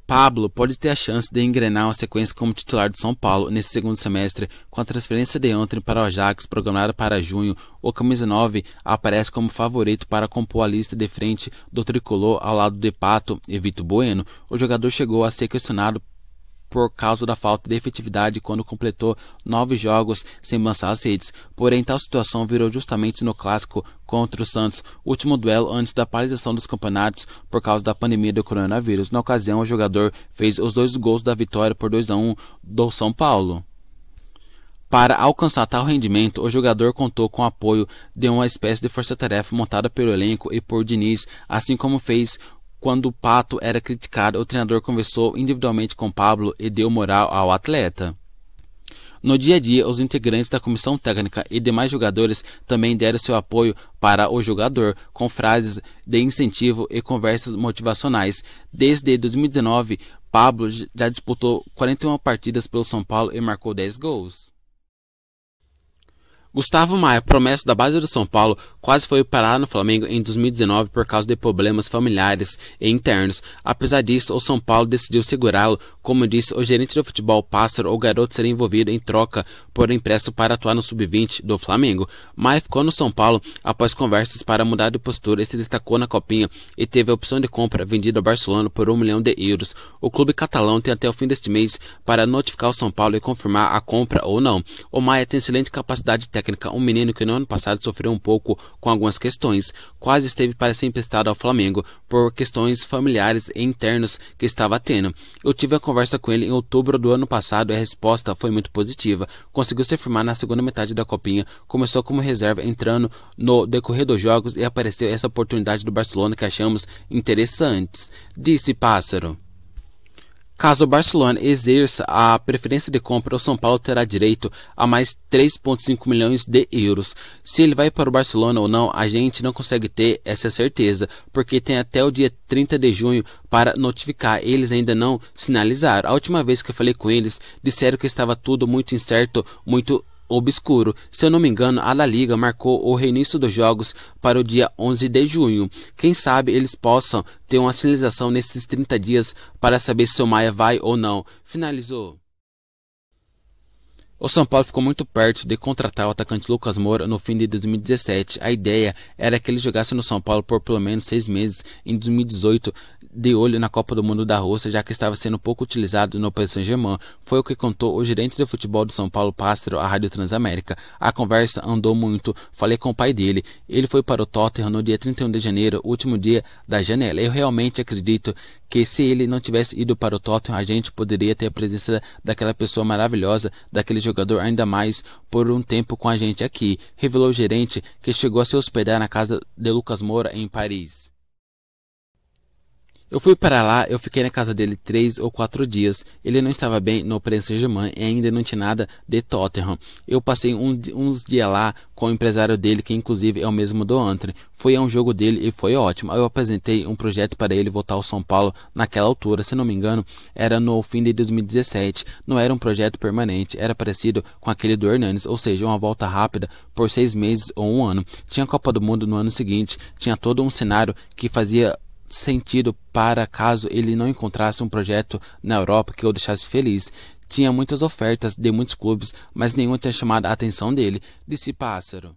Pablo pode ter a chance de engrenar uma sequência como titular do São Paulo nesse segundo semestre. Com a transferência de ontem para o Ajax, programada para junho, o camisa 9 aparece como favorito para compor a lista de frente do tricolor ao lado de Pato e Vitor Bueno. O jogador chegou a ser questionado por causa da falta de efetividade quando completou 9 jogos sem lançar as redes. Porém, tal situação virou justamente no clássico contra o Santos, último duelo antes da paralisação dos campeonatos por causa da pandemia do coronavírus. Na ocasião, o jogador fez os 2 gols da vitória por 2-1 do São Paulo. Para alcançar tal rendimento, o jogador contou com o apoio de uma espécie de força-tarefa montada pelo elenco e por Diniz, assim como fez quando o Pato era criticado. O treinador conversou individualmente com Pablo e deu moral ao atleta. No dia a dia, os integrantes da comissão técnica e demais jogadores também deram seu apoio para o jogador, com frases de incentivo e conversas motivacionais. Desde 2019, Pablo já disputou 41 partidas pelo São Paulo e marcou 10 gols. Gustavo Maia, promessa da base do São Paulo, quase foi parado no Flamengo em 2019 por causa de problemas familiares e internos. Apesar disso, o São Paulo decidiu segurá-lo. Como disse o gerente do futebol Pássaro, o garoto seria envolvido em troca por empréstimo para atuar no sub-20 do Flamengo. Maia ficou no São Paulo após conversas para mudar de postura e se destacou na Copinha e teve a opção de compra vendida ao Barcelona por €1 milhão. O clube catalão tem até o fim deste mês para notificar o São Paulo e confirmar a compra ou não. O Maia tem excelente capacidade técnica, um menino que no ano passado sofreu um pouco com algumas questões. Quase esteve para ser emprestado ao Flamengo por questões familiares e internos que estava tendo. Eu tive a conversa com ele em outubro do ano passado e a resposta foi muito positiva. Conseguiu se firmar na segunda metade da Copinha, começou como reserva entrando no decorrer dos jogos e apareceu essa oportunidade do Barcelona que achamos interessantes, disse Pássaro. Caso o Barcelona exerça a preferência de compra, o São Paulo terá direito a mais 3,5 milhões de euros. Se ele vai para o Barcelona ou não, a gente não consegue ter essa certeza, porque tem até o dia 30 de junho para notificar. Eles ainda não sinalizaram. A última vez que eu falei com eles, disseram que estava tudo muito incerto, muito obscuro. Se eu não me engano, a La Liga marcou o reinício dos jogos para o dia 11 de junho. Quem sabe eles possam ter uma sinalização nesses 30 dias para saber se o Maia vai ou não. Finalizou. O São Paulo ficou muito perto de contratar o atacante Lucas Moura no fim de 2017. A ideia era que ele jogasse no São Paulo por pelo menos 6 meses em 2018, de olho na Copa do Mundo da Rússia, já que estava sendo pouco utilizado no Paris Saint-Germain. Foi o que contou o gerente de futebol do São Paulo, Pássaro, à Rádio Transamérica. A conversa andou muito. Falei com o pai dele. Ele foi para o Tottenham no dia 31 de janeiro, último dia da janela. Eu realmente acredito que se ele não tivesse ido para o Tottenham, a gente poderia ter a presença daquela pessoa maravilhosa, daquele jogador ainda mais por um tempo com a gente aqui, revelou o gerente, que chegou a se hospedar na casa de Lucas Moura em Paris. Eu fui para lá, eu fiquei na casa dele 3 ou 4 dias. Ele não estava bem no Paris Saint-Germain e ainda não tinha nada de Tottenham. Eu passei uns dias lá com o empresário dele, que inclusive é o mesmo do Antony. Fui a um jogo dele e foi ótimo. Eu apresentei um projeto para ele voltar ao São Paulo naquela altura. Se não me engano, era no fim de 2017. Não era um projeto permanente, era parecido com aquele do Hernanes, ou seja, uma volta rápida por 6 meses ou 1 ano. Tinha a Copa do Mundo no ano seguinte, tinha todo um cenário que fazia sentido para caso ele não encontrasse um projeto na Europa que o deixasse feliz. Tinha muitas ofertas de muitos clubes, mas nenhuma tinha chamado a atenção dele, disse Pássaro.